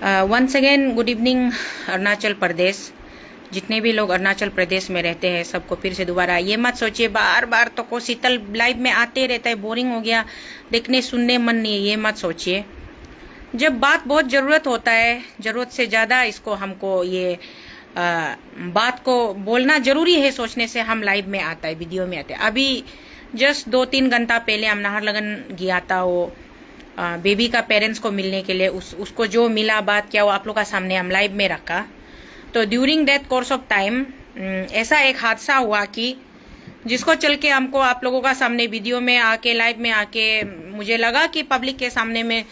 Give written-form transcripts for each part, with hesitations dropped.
Once again good evening Arunachal Pradesh. जितने भी लोग अरुणाचल प्रदेश में रहते हैं सबको फिर से दोबारा ये मत सोचिए बार बार तो को शीतल लाइव में आते रहता है, बोरिंग हो गया, देखने सुनने मन नहीं है, ये मत सोचिए। जब बात बहुत ज़रूरत होता है, ज़रूरत से ज़्यादा इसको हमको ये बात को बोलना ज़रूरी है सोचने से हम लाइव में आता है, वीडियो में आते हैं। अभी जस्ट 2-3 घंटा पहले हम नाहरलगन गया था वो बेबी का पेरेंट्स को मिलने के लिए। उसको जो मिला बात क्या वो आप लोग का सामने हम लाइव में रखा। तो during that course of time ऐसा एक हादसा हुआ कि जिसको चल के हमको आप लोगों का सामने वीडियो में आके लाइव में आके मुझे लगा कि पब्लिक के सामने में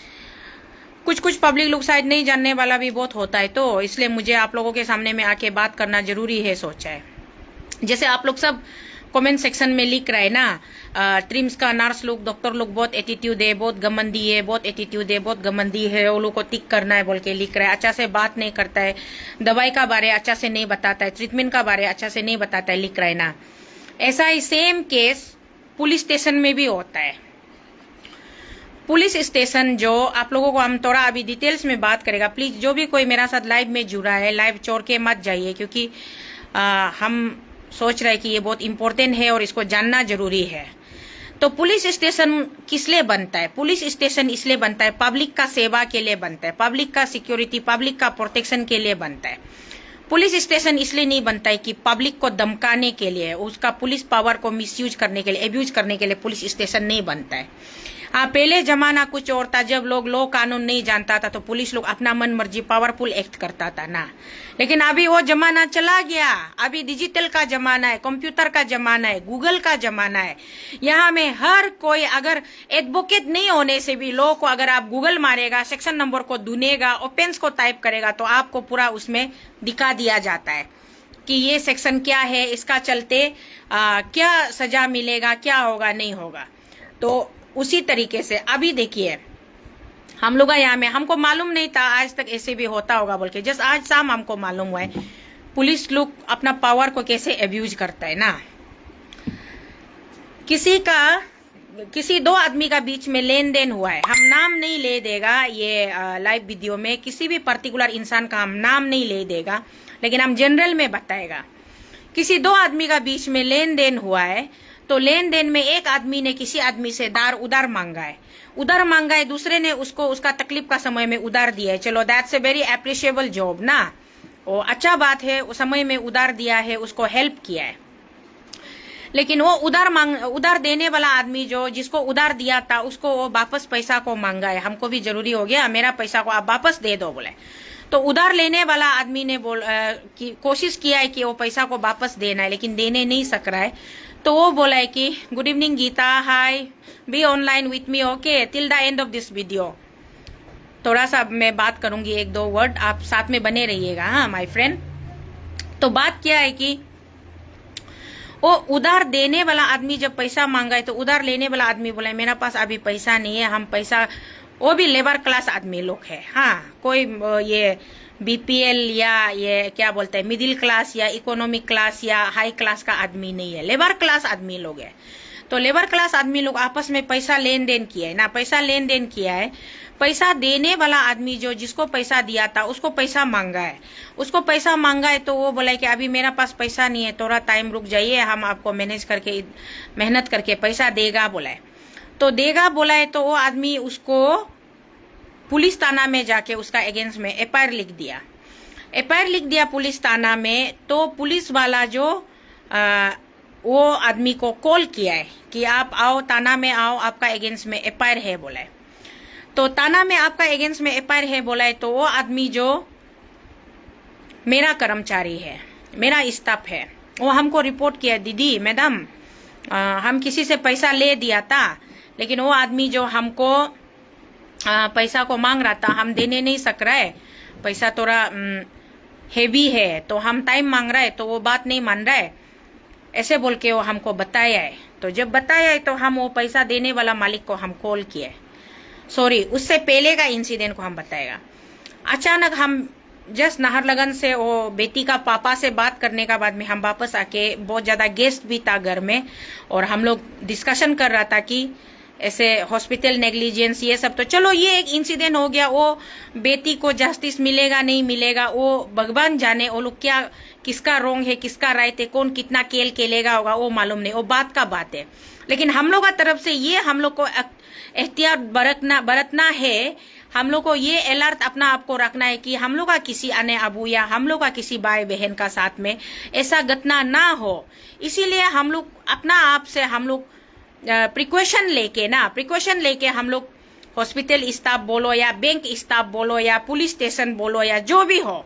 कुछ पब्लिक लोग शायद नहीं जानने वाला भी बहुत होता है, तो इसलिए मुझे आप लोगों के सामने में आके बात करना जरूरी है सोचा है। जैसे आप लोग सब कमेंट सेक्शन में लिख रहे हैं ना, ट्रिम्स का नर्स लोग डॉक्टर लोग बहुत एटीट्यूड है, बहुत घमंडी है, बहुत एटीट्यूड है, बहुत घमंडी है, वो लोग को टिक करना है बोल के लिख रहा है। अच्छा से बात नहीं करता है, दवाई का बारे अच्छा से नहीं बताता है, ट्रीटमेंट का बारे अच्छा से नहीं बताता है, लिख रहा है ना। ऐसा ही सेम केस पुलिस स्टेशन में भी होता है। पुलिस स्टेशन जो आप लोगों को हम थोड़ा अभी डिटेल्स में बात करेगा। प्लीज जो भी कोई मेरा साथ लाइव में जुड़ा है, लाइव छोड़ के मत जाइए, क्योंकि हम सोच रहे हैं कि ये बहुत इंपॉर्टेंट है और इसको जानना जरूरी है। तो पुलिस स्टेशन किस लिए बनता है? पुलिस स्टेशन इसलिए बनता है, पब्लिक का सेवा के लिए बनता है, पब्लिक का सिक्योरिटी, पब्लिक का प्रोटेक्शन के लिए बनता है। पुलिस स्टेशन इसलिए नहीं बनता है कि पब्लिक को धमकाने के लिए, उसका पुलिस पावर को मिसयूज करने के लिए, एब्यूज करने के लिए पुलिस स्टेशन नहीं बनता है। पहले जमाना कुछ और था, जब लोग लॉ कानून नहीं जानता था तो पुलिस लोग अपना मन मर्जी पावरफुल एक्ट करता था ना। लेकिन अभी वो जमाना चला गया, अभी डिजिटल का जमाना है, कंप्यूटर का जमाना है, गूगल का जमाना है। यहाँ में हर कोई अगर एडवोकेट नहीं होने से भी लॉ को अगर आप गूगल मारेगा, सेक्शन नंबर को ढूंढेगा, ऑफेंस को टाइप करेगा तो आपको पूरा उसमें दिखा दिया जाता है कि ये सेक्शन क्या है, इसका चलते क्या सजा मिलेगा, क्या होगा नहीं होगा। तो उसी तरीके से अभी देखिए हम लोग यहाँ में, हमको मालूम नहीं था आज तक ऐसे भी होता होगा बोल के, जस्ट आज शाम हमको मालूम हुआ है पुलिस लोग अपना पावर को कैसे एब्यूज करता है ना। किसी दो आदमी का बीच में लेन देन हुआ है, हम नाम नहीं ले देगा ये लाइव वीडियो में, किसी भी पर्टिकुलर इंसान का हम नाम नहीं ले देगा, लेकिन हम जनरल में बताएगा। किसी दो आदमी का बीच में लेन देन हुआ है, तो लेन देन में एक आदमी ने किसी आदमी से उधार मांगा है, दूसरे ने उसको उसका तकलीफ का समय में उधार दिया है। चलो that's a very appreciable job ना, वो अच्छा बात है, उस समय में उधार दिया है, उसको हेल्प किया है। लेकिन वो उधार देने वाला आदमी जो जिसको उधार दिया था उसको वो वापस पैसा को मांगा है, हमको भी जरूरी हो गया, मेरा पैसा को आप वापस दे दो बोले। तो उधार लेने वाला आदमी ने कोशिश किया है कि वो पैसा को वापस देना है, लेकिन देने नहीं सक रहा है। तो वो बोला है कि good evening Geeta, hi, be online with me, okay, till the end of this video. थोड़ा सा मैं बात करूंगी, 1-2 वर्ड, आप साथ में बने रहिएगा, हाँ माय फ्रेंड। तो बात क्या है कि वो उधार देने वाला आदमी जब पैसा मांगा है तो उधार लेने वाला आदमी बोला है मेरा पास अभी पैसा नहीं है, हम पैसा, वो भी लेबर क्लास आदमी लोग है, हाँ, कोई ये बीपीएल या ये क्या बोलते हैं मिडिल क्लास या इकोनॉमिक क्लास या हाई क्लास का आदमी नहीं है, लेबर क्लास आदमी लोग है। तो लेबर क्लास आदमी लोग आपस में पैसा लेन देन किया है ना, पैसा लेन देन किया है। पैसा देने वाला आदमी जो जिसको पैसा दिया था उसको पैसा मांगा है, तो वो बोला है कि अभी मेरा पास पैसा नहीं है, थोड़ा टाइम रुक जाइए, हम आपको मेहनत करके पैसा देगा बोला है। तो देगा बोला है, तो वो आदमी उसको पुलिस थाना में जाके उसका अगेंस्ट में एफआईआर लिख दिया पुलिस थाना में। तो पुलिस वाला जो वो आदमी को कॉल किया है कि आप आओ, थाना में आओ, आपका अगेंस्ट में एफआईआर है बोला है। तो थाना में आपका अगेंस्ट में एफआईआर है बोला है, तो वो आदमी जो मेरा कर्मचारी है, मेरा स्टाफ है, वो हमको रिपोर्ट किया, दीदी मैडम हम किसी से पैसा ले दिया था, लेकिन वो आदमी जो हमको पैसा को मांग रहा था, हम देने नहीं सक रहा है, पैसा थोड़ा हेवी है, तो हम टाइम मांग रहा है, तो वो बात नहीं मान रहा है, ऐसे बोल के वो हमको बताया है। तो जब बताया है तो हम वो पैसा देने वाला मालिक को हम कॉल किए, सॉरी उससे पहले का इंसिडेंट को हम बताएगा। अचानक हम जस्ट नाहरलगन से वो बेटी का पापा से बात करने का बाद में हम वापस आके, बहुत ज्यादा गेस्ट भी था घर में, और हम लोग डिस्कशन कर रहा था कि ऐसे हॉस्पिटल नेग्लिजेंस, ये सब तो चलो ये एक इंसिडेंट हो गया। वो बेटी को जस्टिस मिलेगा नहीं मिलेगा वो भगवान जाने, वो लोग क्या, किसका रोंग है किसका राइट है, कौन कितना खेल खेलेगा होगा वो मालूम नहीं, वो बात का बात है। लेकिन हम लोग का तरफ से ये हम लोग को एहतियात बरतना है, हम लोग को ये अलर्ट अपना आपको रखना है कि हम लोग का किसी अन्य अबू या हम लोग का किसी भाई बहन का साथ में ऐसा घटना ना हो। इसीलिए हम लोग अपना आप से हम लोग प्रिकॉशन लेके हम लोग हॉस्पिटल स्टाफ बोलो या बैंक स्टाफ बोलो या पुलिस स्टेशन बोलो या जो भी हो,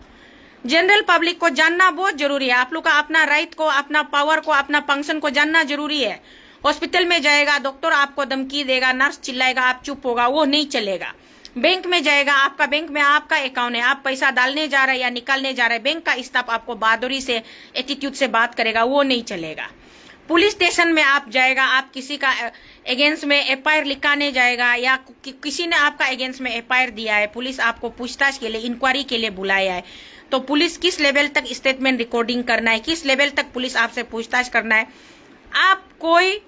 जनरल पब्लिक को जानना बहुत जरूरी है। आप लोग का अपना राइट को, अपना पावर को, अपना फंक्शन को जानना जरूरी है। हॉस्पिटल में जाएगा, डॉक्टर आपको धमकी देगा, नर्स चिल्लाएगा, आप चुप होगा, वो नहीं चलेगा। बैंक में जाएगा, आपका बैंक में आपका अकाउंट है, आप पैसा डालने जा रहे हैं या निकालने जा रहे हैं, बैंक का स्टाफ आपको बहादुरी से एटीट्यूड से बात करेगा, वो नहीं चलेगा। पुलिस स्टेशन में आप जाएगा, आप किसी का अगेंस्ट में एफआईआर लिखाने जाएगा या किसी ने आपका अगेंस्ट में एफआईआर दिया है, पुलिस आपको पूछताछ के लिए, इंक्वायरी के लिए बुलाया है, तो पुलिस किस लेवल तक स्टेटमेंट रिकॉर्डिंग करना है, किस लेवल तक पुलिस आपसे पूछताछ करना है। आप कोई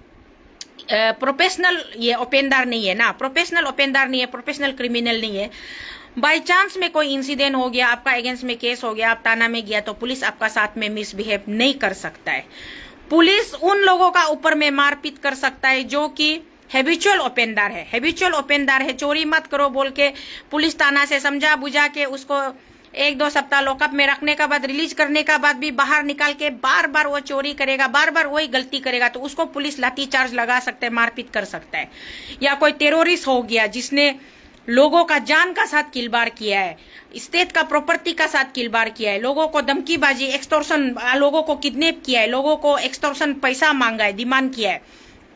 प्रोफेशनल ये ओपेंडर नहीं है ना, प्रोफेशनल ओपेंडर नहीं है, प्रोफेशनल क्रिमिनल नहीं है। बाई चांस में कोई इंसिडेंट हो गया, आपका अगेंस्ट में केस हो गया, आप थाना में गया, तो पुलिस आपका साथ में मिसबिहेव नहीं कर सकता है। पुलिस उन लोगों का ऊपर में मारपीट कर सकता है जो कि हैबिचुअल ओपेंडर है, हैबिचुअल ओपेंडर है। चोरी मत करो बोल के पुलिस थाना से समझा बुझा के उसको 1-2 सप्ताह लॉकअप में रखने का बाद, रिलीज करने का बाद भी बाहर निकाल के बार बार वो चोरी करेगा, बार बार वही गलती करेगा, तो उसको पुलिस लाठीचार्ज लगा सकता है, मारपीट कर सकता है। या कोई टेररिस्ट हो गया जिसने लोगों का जान का साथ किलबार किया है, स्टेट का प्रॉपर्टी का साथ किलबार किया है, लोगों को धमकीबाजी, एक्सटॉर्शन, लोगों को किडनैप किया है, लोगों को एक्सटॉर्शन पैसा मांगा है, डिमांड किया है,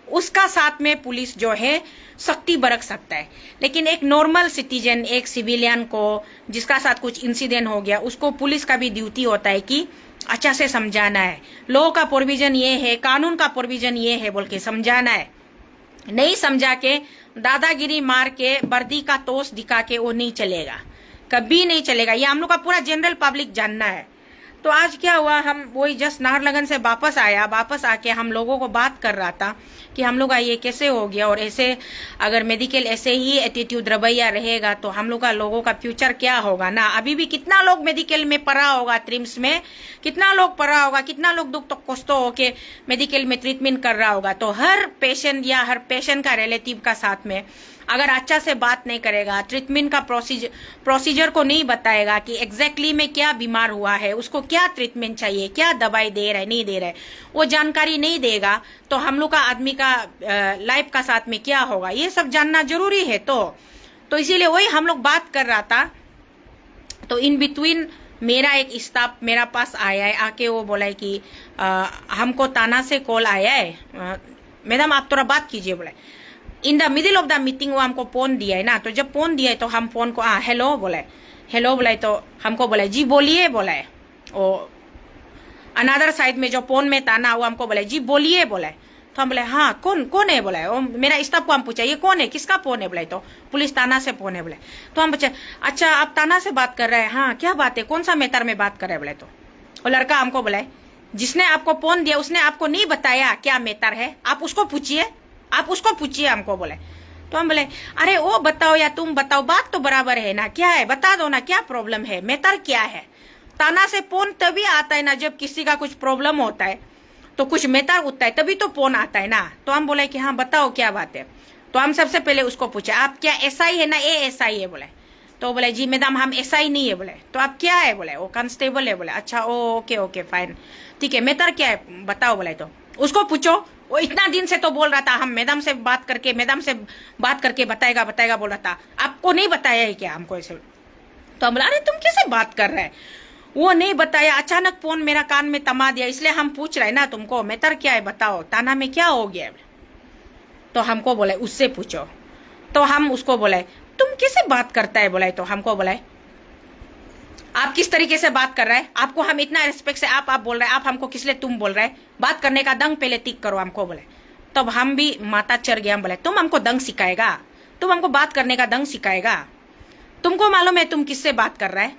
उसका साथ में पुलिस जो है सख्ती बरत सकता है। लेकिन एक नॉर्मल सिटीजन, एक सिविलियन को जिसका साथ कुछ इंसिडेंट हो गया, उसको पुलिस का भी ड्यूटी होता है कि अच्छा से समझाना है, लॉ का प्रोविजन ये है, कानून का प्रोविजन ये है बोल के समझाना है। नहीं समझा के दादागिरी मार के वर्दी का तोस दिखा के वो नहीं चलेगा, कभी नहीं चलेगा। ये हम लोग का पूरा जनरल पब्लिक जानना है। तो आज क्या हुआ, हम वही जस्ट नाहरलगन से वापस आया, वापस आके हम लोगों को बात कर रहा था कि हम लोग का ये कैसे हो गया, और ऐसे अगर मेडिकल ऐसे ही एटीट्यूड रवैया रहेगा तो हम लोग का लोगों का फ्यूचर क्या होगा ना। अभी भी कितना लोग मेडिकल में पढ़ा होगा, ट्रिम्स में कितना लोग पढ़ा होगा, कितना लोग दुख तो कष्ट होके मेडिकल में ट्रीटमेंट कर रहा होगा। तो हर पेशेंट या हर पेशेंट का रिलेटिव का साथ में अगर अच्छा से बात नहीं करेगा, ट्रीटमेंट का प्रोसीजर को नहीं बताएगा कि एग्जैक्टली में क्या बीमार हुआ है, उसको क्या ट्रीटमेंट चाहिए, क्या दवाई दे रहा है नहीं दे रहा है, वो जानकारी नहीं देगा, तो हम लोग का आदमी का लाइफ का साथ में क्या होगा, ये सब जानना जरूरी है। तो इसीलिए वही हम लोग बात कर रहा था। तो इन बिटवीन मेरा एक स्टाफ मेरा पास आया है, आके वो बोला है कि हमको थाना से कॉल आया है, मैडम आप थोड़ा बात कीजिए। बोला in the middle of the meeting वो हमको फोन दिया है ना, तो जब फोन दिया है तो हम फोन को हेलो बोला है, हेलो बोला है, तो हमको बोला है जी बोलिए बोला है। वो अनदर साइड में जो फोन में था ना वो हमको बोला है जी बोलिए बोला है। तो हम बोले हाँ कौन है बोला है। वो मेरा स्टाफ को हम पूछा ये कौन है, किसका फोन है बोला है, तो पुलिस थाना से फोन है बोला। तो हम पूछे अच्छा आप थाना से बात कर रहे हैं, हाँ क्या बात है, कौन सा मैटर में बात कर रहे हैं बोले। तो वो लड़का हमको बोला है जिसने आपको फोन दिया उसने आपको नहीं बताया क्या मैटर है, आप उसको पूछिए, आप उसको पूछिए हमको बोले। तो हम बोले अरे वो बताओ या तुम बताओ, बात तो बराबर है ना, क्या है बता दो ना, क्या प्रॉब्लम है, मैटर क्या है। थाना से फोन तभी आता है ना जब किसी का कुछ प्रॉब्लम होता है, तो कुछ मैटर उठता है तभी तो फोन आता है ना। तो हम बोले कि हाँ बताओ क्या बात है। तो हम सबसे पहले उसको पूछे आप क्या एसआई है ना, एएसआई है बोले। तो बोले जी मैडम हम एसआई नहीं है बोले। तो आप क्या है बोले, वो कांस्टेबल है बोले। अच्छा ओके फाइन ठीक है, मैटर क्या है बताओ बोले। तो उसको पूछो, वो इतना दिन से तो बोल रहा था हम मैडम से बात करके बताएगा बोल रहा था, आपको नहीं बताया है क्या हमको ऐसे। तो हम बोला अरे तुम कैसे बात कर रहे हैं, वो नहीं बताया, अचानक फोन मेरा कान में तमा दिया, इसलिए हम पूछ रहे ना तुमको मैटर क्या है बताओ, थाना में क्या हो गया। तो हमको बोले उससे पूछो। तो हम उसको बोले तुम कैसे बात करता है बोला। तो हमको बोला आप किस तरीके से बात कर रहे हैं, आपको हम इतना रिस्पेक्ट से आप बोल रहे हैं, आप हमको किस लिए तुम बोल रहे हैं, बात करने का दंग पहले तीक करो हमको बोले। तब हम भी माता चढ़ गया, हम बोले तुम हमको दंग सिखाएगा, तुम हमको बात करने का दंग सिखाएगा, तुमको मालूम है तुम किससे बात कर रहा है,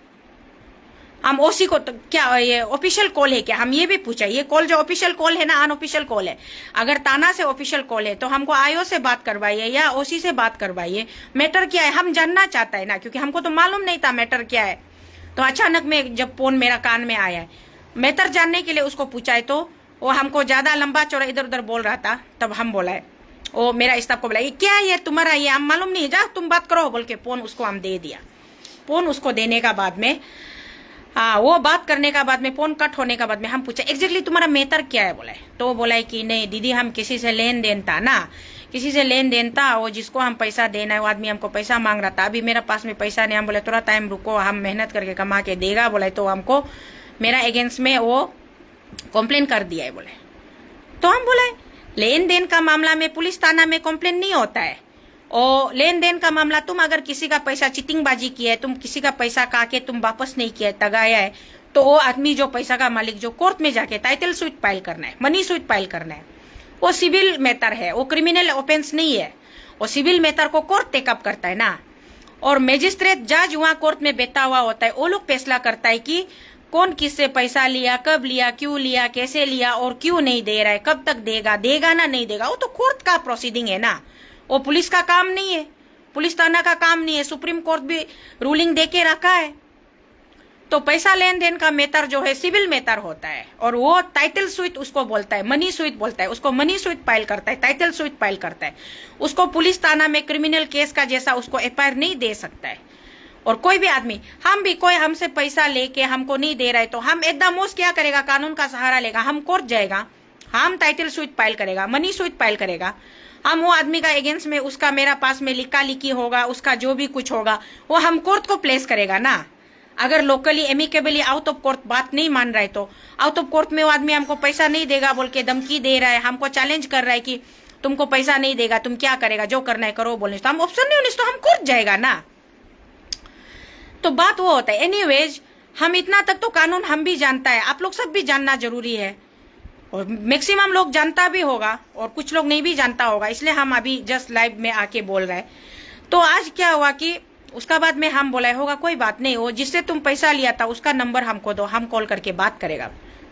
हम ओसी को तो क्या ये ऑफिशियल कॉल है क्या, हम ये भी पूछा। ये कॉल जो ऑफिशियल कॉल है ना, अनऑफिशियल कॉल है। अगर थाना से ऑफिशियल कॉल है तो हमको आईओ से बात करवाइए या ओसी से बात करवाइए। मैटर क्या है हम जानना चाहता है ना, क्योंकि हमको तो मालूम नहीं था मैटर क्या है। तो अचानक में जब फोन मेरा कान में आया है, मैटर जानने के लिए उसको पूछा है, तो वो हमको ज्यादा लंबा चौड़ा इधर उधर बोल रहा था। तब हम बोला है, वो मेरा स्टाफ को बोला ये क्या है, ये तुम्हारा, ये हम मालूम नहीं, जा तुम बात करो बोल के फोन उसको हम दे दिया। फोन उसको देने का बाद में हाँ, वो बात करने का बाद में फोन कट होने का बाद में हम पूछा एग्जैक्टली तुम्हारा मेटर क्या है। बोला है तो बोला है कि नहीं दीदी, हम किसी से लेन देन था ना, किसी से लेन देन था, वो जिसको हम पैसा देना है वो आदमी हमको पैसा मांग रहा था। अभी मेरा पास में पैसा नहीं। हम बोले थोड़ा टाइम रुको, हम मेहनत करके कमा के देगा। बोला तो हमको मेरा अगेंस्ट में वो कंप्लेन कर दिया है। बोले तो हम बोले लेन देन का मामला में पुलिस थाना में कंप्लेन नहीं होता है। और लेन देन का मामला, तुम अगर किसी का पैसा चिटिंगबाजी किया है, तुम किसी का पैसा काके तुम वापस नहीं किया है, तगाया है, तो वो आदमी जो पैसा का मालिक जो कोर्ट में जाके टाइटल स्वीट फाइल करना है, मनी स्वीट फाइल करना है, वो सिविल मैटर है, वो क्रिमिनल ऑफेंस नहीं है। वो सिविल मैटर को कोर्ट टेकअप करता है ना, और मजिस्ट्रेट जज वहां कोर्ट में बैठा हुआ होता है, वो लोग फैसला करता है कि कौन किससे पैसा लिया, कब लिया, क्यों लिया, कैसे लिया और क्यों नहीं दे रहा है, कब तक देगा, देगा ना नहीं देगा। वो तो कोर्ट का प्रोसीडिंग है ना, वो पुलिस का काम नहीं है, पुलिस थाना का काम नहीं है। सुप्रीम कोर्ट भी रूलिंग दे के रखा है। तो पैसा लेन देन का मैटर जो है सिविल मैटर होता है, और वो टाइटल स्वीट उसको बोलता है, मनी स्वीट बोलता है, उसको मनी स्वीट फाइल करता है, टाइटल स्वीट फाइल करता है। उसको पुलिस थाना में क्रिमिनल केस का जैसा उसको एफआईआर नहीं दे सकता है। और कोई भी आदमी, हम भी कोई हमसे पैसा लेके हमको नहीं दे रहा है तो हम एकदम मोस्ट क्या करेगा, कानून का सहारा लेगा, हम कोर्ट जाएगा, हम टाइटल स्वीट फाइल करेगा, मनी स्वीट फाइल करेगा। हम वो आदमी का अगेंस्ट में उसका मेरा पास में लिखा लिखी होगा, उसका जो भी कुछ होगा वो हम कोर्ट को प्लेस करेगा ना। अगर locally amicably out of court बात नहीं मान रहा है तो आउट ऑफ कोर्ट में वो आदमी हमको पैसा नहीं देगा बोल के धमकी दे रहा है, हमको चैलेंज कर रहा है कि तुमको पैसा नहीं देगा, तुम क्या करेगा, जो करना है करो बोलने तो हम ऑप्शन नहीं होने तो हम कोर्ट जाएगा ना। तो बात वो होता है। एनीवेज, हम इतना तक तो कानून हम भी जानता है, आप लोग सब भी जानना जरूरी है, और मैक्सिमम लोग जानता भी होगा और कुछ लोग नहीं भी जानता होगा, इसलिए हम अभी जस्ट लाइव में आके बोल रहे हैं। तो आज क्या हुआ कि उसका बाद में हम बोला होगा कोई बात नहीं, वो जिससे तुम पैसा लिया था उसका नंबर हमको दो, हम कॉल करके बात करेगा।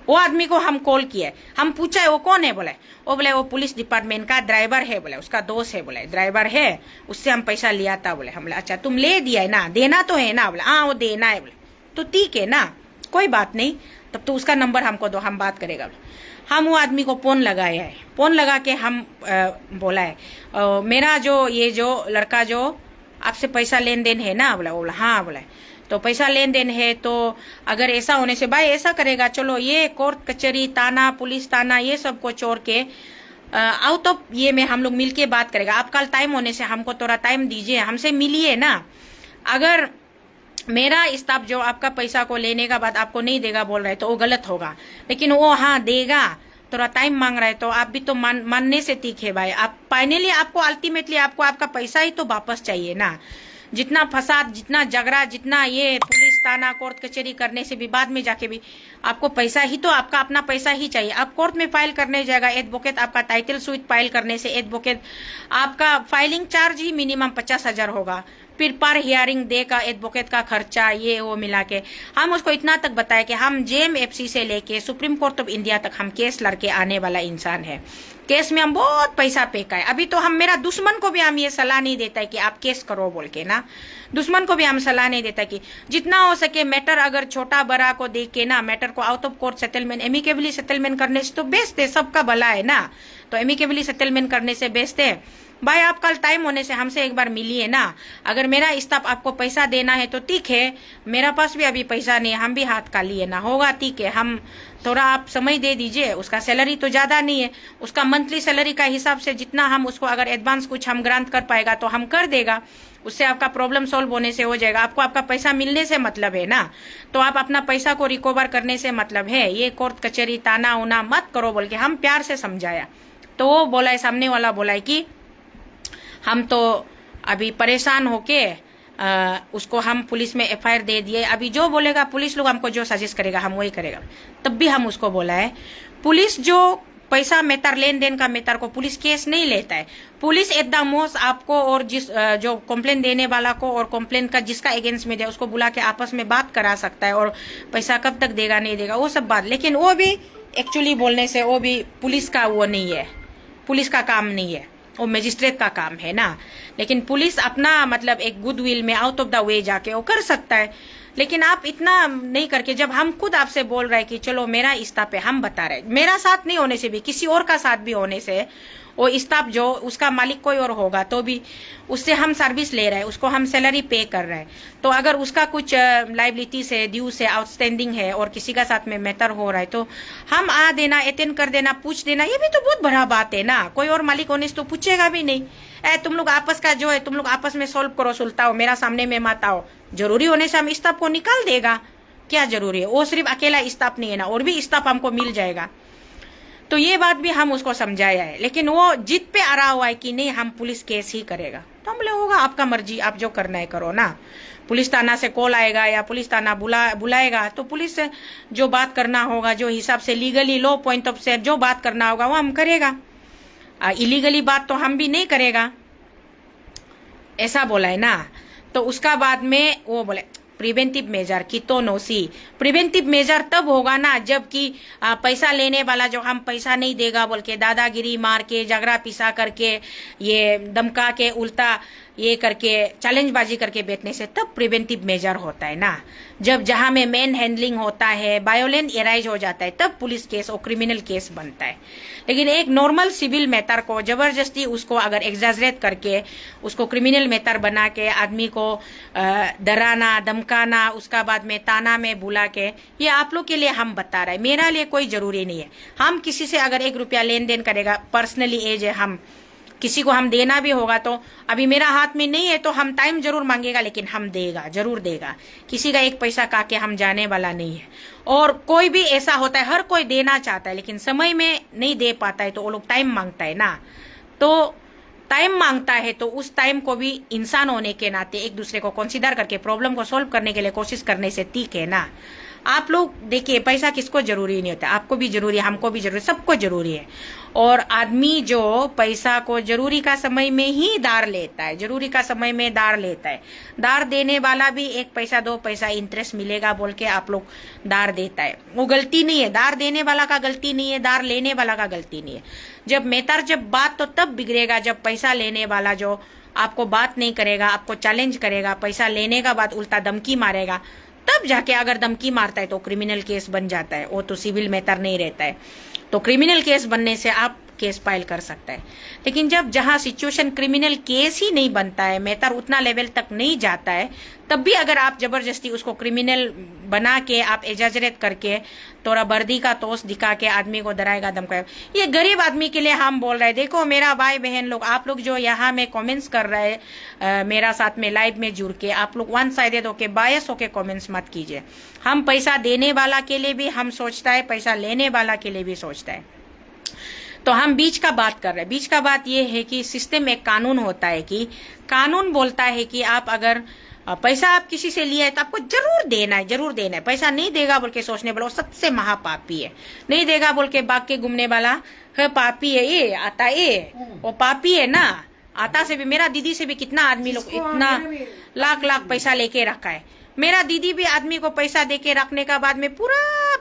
वो आदमी को हम कॉल किए, हम पूछा है वो कौन है, बोले वो बोले वो पुलिस डिपार्टमेंट का ड्राइवर है, बोले उसका दोस्त है, बोले ड्राइवर है, उससे हम पैसा लिया था। बोले हम बोले अच्छा तुम ले दिया है ना, देना तो है ना, बोले हाँ वो देना है। बोले तो ठीक है ना, कोई बात नहीं, तब तो उसका नंबर हमको दो, हम बात करेगा। हम वो आदमी को फोन लगाया है, फोन लगा के हम बोला है मेरा जो ये जो लड़का जो आपसे पैसा लेन देन है ना, बोला हाँ, बोला तो पैसा लेन देन है, तो अगर ऐसा होने से भाई ऐसा करेगा, चलो ये कोर्ट कचहरी थाना पुलिस थाना ये सबको छोड़ के आउट ऑफ ये में हम लोग मिलके बात करेगा। आप कल टाइम होने से हमको थोड़ा टाइम दीजिए, हमसे मिलिए ना। अगर मेरा स्टाफ जो आपका पैसा को लेने का बाद आपको नहीं देगा बोल रहा है तो वो गलत होगा, लेकिन वो हाँ देगा, थोड़ा टाइम मांग रहा है तो आप भी तो मानने से तीखे भाई। आप फाइनली आपको अल्टीमेटली आपको आपका पैसा ही तो वापस चाहिए ना। जितना फसाद, जितना झगड़ा, जितना ये पुलिस थाना कोर्ट कचहरी करने से भी बाद में जाके भी आपको पैसा ही तो, आपका अपना पैसा ही चाहिए। आप कोर्ट में फाइल करने जाएगा एडवोकेट, आपका टाइटल स्वीट फाइल करने से एडवोकेट आपका फाइलिंग चार्ज ही मिनिमम 50,000 होगा, फिर पर हियरिंग दे का एडवोकेट का खर्चा ये वो मिला के। हम उसको इतना तक बताया कि हम जेएमएफसी से लेके सुप्रीम कोर्ट ऑफ इंडिया तक हम केस लड़के आने वाला इंसान है, केस में हम बहुत पैसा फेंका है। अभी तो हम मेरा दुश्मन को भी हम ये सलाह नहीं देता है कि आप केस करो बोल के ना, दुश्मन को भी हम सलाह नहीं देता कि जितना हो सके मैटर अगर छोटा बड़ा को देख के ना, मैटर को out of court settlement amicably settlement करने से तो बेस्ट है, सबका भला है ना। तो एमिकेबली सेटलमेंट करने से बेस्ट है भाई। आप कल टाइम होने से हमसे एक बार मिलिए ना। अगर मेरा स्टाफ आपको पैसा देना है तो ठीक है, मेरा पास भी अभी पैसा नहीं है, हम भी हाथ का लिए ना होगा, ठीक है, हम थोड़ा आप समय दे दीजिए। उसका सैलरी तो ज्यादा नहीं है, उसका मंथली सैलरी का हिसाब से जितना हम उसको अगर एडवांस कुछ हम ग्रांट कर पाएगा तो हम कर देगा, उससे आपका प्रॉब्लम सॉल्व होने से हो जाएगा। आपको आपका पैसा मिलने से मतलब है ना, तो आप अपना पैसा को रिकवर करने से मतलब है। ये कोर्ट कचहरी ताना उना मत करो बोल के हम प्यार से समझाया, तो वो बोला है, सामने वाला बोला है कि हम तो अभी परेशान होके उसको हम पुलिस में एफआईआर दे दिए, अभी जो बोलेगा पुलिस लोग हमको जो सजेस्ट करेगा हम वही करेगा। तब भी हम उसको बोला है पुलिस जो पैसा मेटर लेन देन का मेटर को पुलिस केस नहीं लेता है। पुलिस एट द मोस्ट आपको और जिस जो कंप्लेन देने वाला को और कंप्लेन का जिसका अगेंस्ट में दे उसको बुला के आपस में बात करा सकता है, और पैसा कब तक देगा नहीं देगा वो सब बात। लेकिन वो भी एक्चुअली बोलने से वो भी पुलिस का वो नहीं है, पुलिस का काम नहीं है, वो मजिस्ट्रेट का काम है ना। लेकिन पुलिस अपना मतलब एक गुडविल में आउट ऑफ द वे जाके वो कर सकता है। लेकिन आप इतना नहीं करके, जब हम खुद आपसे बोल रहे हैं कि चलो मेरा स्टाफ पे, हम बता रहे मेरा साथ नहीं होने से भी किसी और का साथ भी होने से, वो स्टाफ जो उसका मालिक कोई और होगा तो भी उससे हम सर्विस ले रहे हैं, उसको हम सैलरी पे कर रहे हैं, तो अगर उसका कुछ लाइबिलिटी से ड्यू से आउटस्टैंडिंग है और किसी का साथ में मैटर हो रहा है तो हम आ देना, अटेंड कर देना, पूछ देना, ये भी तो बहुत बड़ा बात है ना। कोई और मालिक होने से तो पूछेगा भी नहीं, तुम लोग आपस का जो है तुम लोग आपस में सॉल्व करो, सुलझाओ, मेरा सामने में मत आओ। जरूरी होने से हम स्टाफ को निकाल देगा, क्या जरूरी है? वो सिर्फ अकेला स्टाफ नहीं है ना, और भी स्टाफ हमको मिल जाएगा। तो ये बात भी हम उसको समझाया है, लेकिन वो जिद पे आ रहा हुआ है कि नहीं हम पुलिस केस ही करेगा। तो हम बोले होगा आपका मर्जी, आप जो करना है करो ना। पुलिस थाना से कॉल आएगा या पुलिस थाना बुलाएगा तो पुलिस से जो बात करना होगा, जो हिसाब से लीगली लो पॉइंट ऑफ से जो बात करना होगा वो हम करेगा। इलीगली बात तो हम भी नहीं करेगा, ऐसा बोला है ना। तो उसका बाद में वो बोले प्रिवेंटिव मेजर की तो नोसी, प्रिवेंटिव मेजर तब होगा ना जबकि पैसा लेने वाला जो हम पैसा नहीं देगा बोल के दादागिरी मार के झगड़ा पिसा करके ये धमका के उल्टा ये करके चैलेंजबाजी करके बैठने से तब प्रिवेंटिव मेजर होता है ना। जब जहां में मैन हैंडलिंग होता है, वायोलेंस एराइज हो जाता है, तब पुलिस केस और क्रिमिनल केस बनता है। लेकिन एक नॉर्मल सिविल मैटर को जबरदस्ती उसको अगर एग्जैजरेट करके उसको क्रिमिनल मैटर बना के आदमी को डराना धमकाना, उसका बाद में ताना में बुला के, ये आप लोग के लिए हम बता रहे हैं, मेरा लिए कोई जरूरी नहीं है। हम किसी से अगर 1 रुपया लेन देन करेगा, पर्सनली एज है, हम किसी को हम देना भी होगा तो अभी मेरा हाथ में नहीं है तो हम टाइम जरूर मांगेगा, लेकिन हम देगा, जरूर देगा। किसी का 1 पैसा का के हम जाने वाला नहीं है। और कोई भी ऐसा होता है, हर कोई देना चाहता है लेकिन समय में नहीं दे पाता है, तो वो लोग टाइम मांगता है ना। तो टाइम मांगता है तो उस टाइम को भी इंसान होने के नाते एक दूसरे को कंसीडर करके प्रॉब्लम को सॉल्व करने के लिए कोशिश करने से ठीक है ना। आप लोग देखिए, पैसा किसको जरूरी नहीं होता, आपको भी जरूरी है, हमको भी जरूरी, सबको जरूरी है। और आदमी जो पैसा को जरूरी का समय में ही दार लेता है, जरूरी का समय में दार लेता है, दार देने वाला भी 1 पैसा 2 पैसा इंटरेस्ट मिलेगा बोल के आप लोग दार देता है, वो गलती नहीं है। दार देने वाला का गलती नहीं है, दार लेने वाला का गलती नहीं है। जब बात तो तब बिगड़ेगा जब पैसा लेने वाला जो आपको बात नहीं करेगा, आपको चैलेंज करेगा, पैसा लेने का बाद उल्टा धमकी मारेगा, तब जाके अगर धमकी मारता है तो क्रिमिनल केस बन जाता है। वो तो सिविल मैटर नहीं रहता है, तो क्रिमिनल केस बनने से आप केस फाइल कर सकता है। लेकिन जहां सिचुएशन क्रिमिनल केस ही नहीं बनता है, मैटर उतना लेवल तक नहीं जाता है, तब भी अगर आप जबरदस्ती उसको क्रिमिनल बना के आप एग्जैजरेट करके थोड़ा वर्दी का तोस दिखा के आदमी को डराएगा धमकाएगा, ये गरीब आदमी के लिए हम बोल रहे हैं। देखो मेरा भाई बहन लोग, आप लोग जो यहाँ में कमेंट्स कर रहे हैं मेरा साथ में लाइव में जुड़ के, आप लोग वन साइडेड होके बायस होके कमेंट्स मत कीजिए। हम पैसा देने वाला के लिए भी हम सोचता है, पैसा लेने वाला के लिए भी सोचता है। तो हम बीच का बात कर रहे हैं। बीच का बात यह है कि सिस्टम में कानून होता है कि कानून बोलता है कि आप अगर पैसा आप किसी से लिया है तो आपको जरूर देना है, जरूर देना है। पैसा नहीं देगा बोल के सोचने वाला वो सबसे महापापी है। नहीं देगा बोल के भाग के घूमने वाला है पापी है, ये आता ये वो पापी है ना। आता से भी, मेरा दीदी से भी कितना आदमी लोग इतना लाख लाख पैसा लेके रखा है। मेरा दीदी भी आदमी को पैसा देके रखने का बाद में पूरा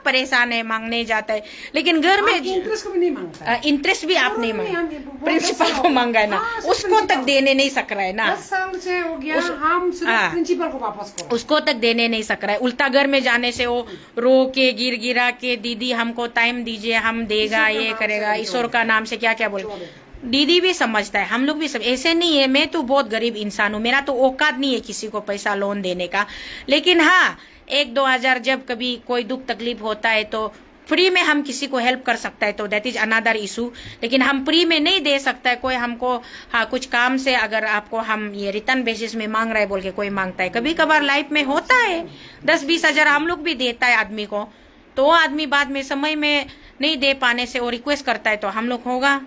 परेशान है, मांगने जाता है। लेकिन घर में इंटरेस्ट को भी नहीं मांगता, इंटरेस्ट भी आप नहीं मांगे, प्रिंसिपल को मांगा है ना, उसको तक देने नहीं सक रहा है ना। 10 साल से हो गया, हम सिर्फ प्रिंसिपल को वापस करो, उसको तक देने नहीं सक रहा है। उल्टा घर में जाने से वो रो के गिर गिरा के दीदी हमको टाइम दीजिए, हम देगा, ये करेगा, ईश्वर का नाम से क्या क्या बोले। दीदी भी समझता है, हम लोग भी सब ऐसे नहीं है। मैं तो बहुत गरीब इंसान हूँ, मेरा तो औकात नहीं है किसी को पैसा लोन देने का। लेकिन हाँ 1-2 हजार जब कभी कोई दुख तकलीफ होता है तो फ्री में हम किसी को हेल्प कर सकता है, तो दैट इज अनदर इशू। लेकिन हम फ्री में नहीं दे सकता है। कोई हमको हाँ कुछ काम से अगर आपको हम ये रिटर्न बेसिस में मांग रहे बोल के कोई मांगता है, कभी कभार लाइफ में होता है 10-20 हजार हम लोग भी देता है आदमी को, तो वो आदमी बाद में समय में नहीं दे पाने से वो रिक्वेस्ट करता है, तो हम लोग होगा,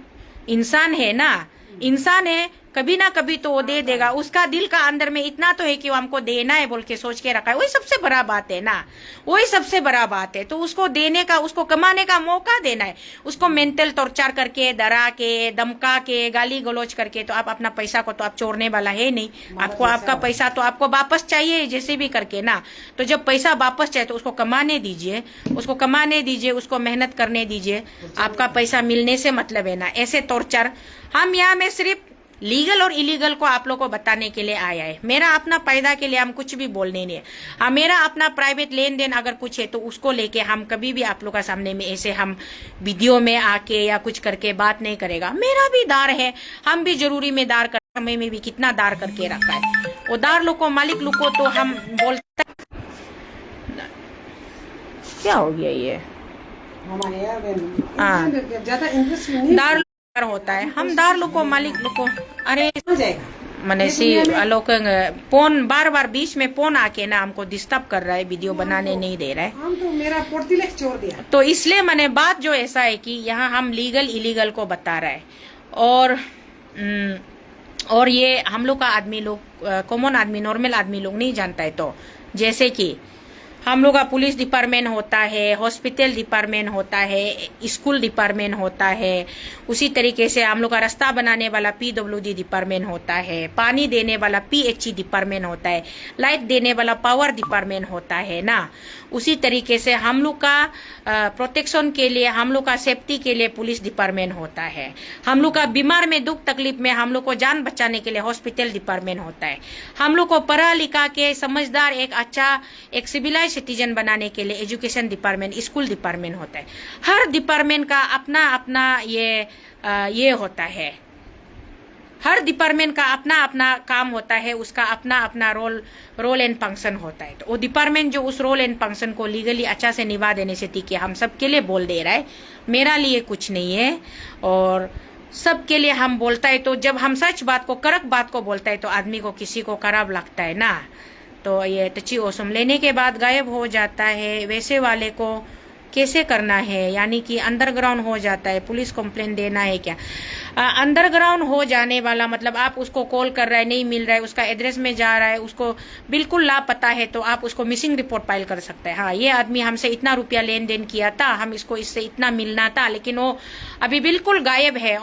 इंसान है ना, इंसान है, कभी ना कभी तो वो दे देगा। उसका दिल का अंदर में इतना तो है कि वो हमको देना है बोल के सोच के रखा है। वही सबसे बड़ा बात है ना, वही सबसे बड़ा बात है। तो उसको देने का, उसको कमाने का मौका देना है। उसको मेंटल टॉर्चर करके, डरा के, धमका के, गाली गलौज करके तो आप अपना पैसा को तो आप चोरने वाला है नहीं। आपको आपका पैसा तो आपको वापस चाहिए जैसे भी करके ना। तो जब पैसा वापस चाहिए तो उसको कमाने दीजिए, उसको कमाने दीजिए, उसको मेहनत करने दीजिए। आपका पैसा मिलने से मतलब है ना ऐसे टॉर्चर। हम यहाँ में सिर्फ लीगल और इलीगल को आप लोग को बताने के लिए आया है। मेरा अपना फायदा के लिए हम कुछ भी बोलने नहीं है। हाँ, मेरा अपना प्राइवेट लेन देन अगर कुछ है तो उसको लेके हम कभी भी आप लोग का सामने में ऐसे हम वीडियो में आके या कुछ करके बात नहीं करेगा। मेरा भी दार है, हम भी जरूरी में दार कर, हमें में भी कितना दार करके रखा है। वो दार लोग को, मालिक लोग को तो हम बोलते क्या हो गया ये ज्यादा इंटरेस्ट नहीं दार होता है। हम दार लोग को, मालिक लोग को, अरे मैंने सी लोग फोन बार बार बीच में फोन आके ना हमको डिस्टर्ब कर रहा है, वीडियो बनाने नहीं दे रहा है। हम तो मेरा पोर्ती लेक छोड़ दिया। तो इसलिए मैंने बात जो ऐसा है कि यहाँ हम लीगल इलीगल को बता रहा है। और ये हम लोग का आदमी लोग, कॉमन आदमी, नॉर्मल आदमी लोग नहीं जानता है। तो जैसे कि हम लोग का पुलिस डिपार्टमेंट होता है, हॉस्पिटल डिपार्टमेंट होता है, स्कूल डिपार्टमेंट होता है, उसी तरीके से हम लोग का रास्ता बनाने वाला PWD डिपार्टमेंट होता है, पानी देने वाला PHE डिपार्टमेंट होता है, लाइट देने वाला पावर डिपार्टमेंट होता है ना। उसी तरीके से हम लोग का प्रोटेक्शन के लिए, हम लोग का सेफ्टी के लिए पुलिस डिपार्टमेंट होता है। हम लोग का बीमार में, दुख तकलीफ में हम लोग को जान बचाने के लिए हॉस्पिटल डिपार्टमेंट होता है। हम लोग को पढ़ा लिखा के समझदार, एक अच्छा, एक सिविलाइज सिटीजन बनाने के लिए एजुकेशन डिपार्टमेंट, स्कूल डिपार्टमेंट होता है। हर डिपार्टमेंट का अपना अपना ये होता है। हर डिपार्टमेंट का अपना अपना काम होता है, उसका अपना अपना रोल एंड फंक्शन होता है। तो वो डिपार्टमेंट जो उस रोल एंड फंक्शन को लीगली अच्छा से निभा देने से ठीक है, हम सबके लिए बोल दे रहा है, मेरा लिए कुछ नहीं है और सबके लिए हम बोलता है। तो जब हम सच बात को, कड़क बात को बोलता है तो आदमी को, किसी को खराब लगता है ना। तो ये टची ओसम लेने के बाद गायब हो जाता है। वैसे वाले को कैसे करना है, यानी कि अंडरग्राउंड हो जाता है। पुलिस कंप्लेन देना है क्या? अंडरग्राउंड हो जाने वाला मतलब आप उसको कॉल कर रहा है, नहीं मिल रहा है, उसका एड्रेस में जा रहा है, उसको बिल्कुल लापता है, तो आप उसको मिसिंग रिपोर्ट फाइल कर सकते हैं। हाँ, ये आदमी हमसे इतना रुपया लेन देन किया था, हम इसको इससे इतना मिलना था, लेकिन वो अभी बिल्कुल गायब है।